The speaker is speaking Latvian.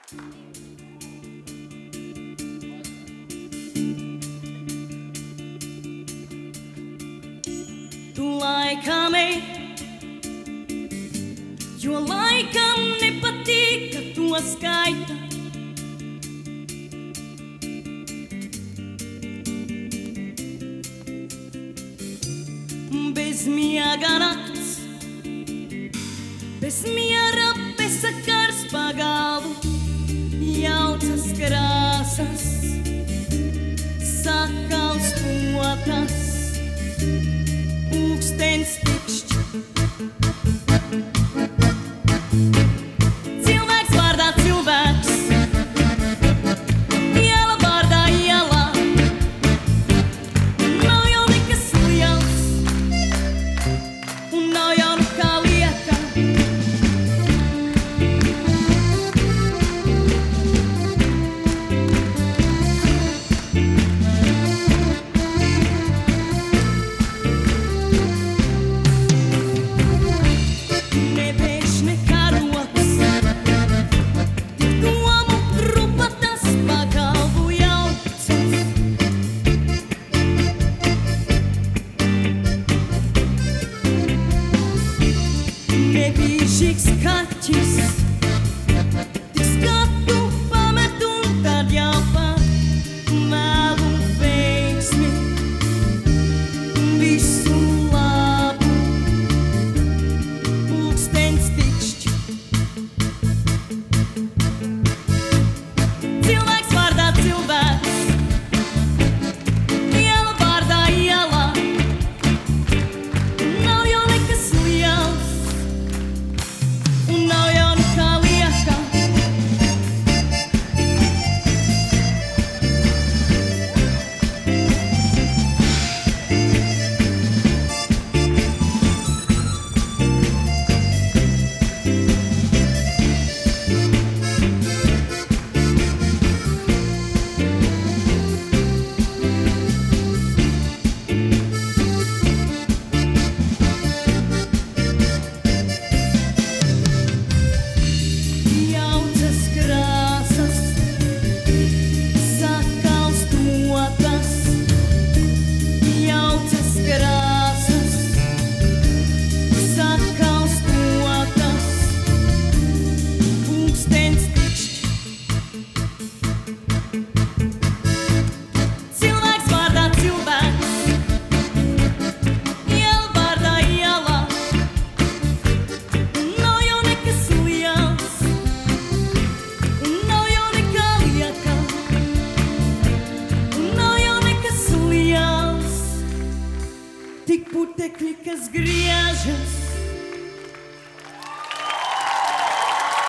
Tu laikam ej, jo laikam nepatīk, ka to skaita. Bez miega nakts, bez miera, bez sakars pagalvu, jaucas krāsas, sakalstotas. Pūkstens tikšķi. Cilvēks vārdā cilvēks, iela vārdā iela. Nav jau nekas liels, un nav jau nekā lieka. Nebīžīgs kaķis, tik skatu pamet un tad jau par melu veiksmi, visu labu, pulkstens tikšķi. Cilvēks vārdā cilvēks, iela vārdā iela. Nav jau nekas liels, un nav jau nekā lieka. Jaucas krāsas, sakalstotas. Jaucas krāsas, sakalstotas. Pūkstens tikšķi. Cilvēks vārdā cilvēks, iela vārdā iela. Nav jau nekas liels, un nav jau nekā lieka. Un nav jau nekas liels, tik putekļi, kas griežas.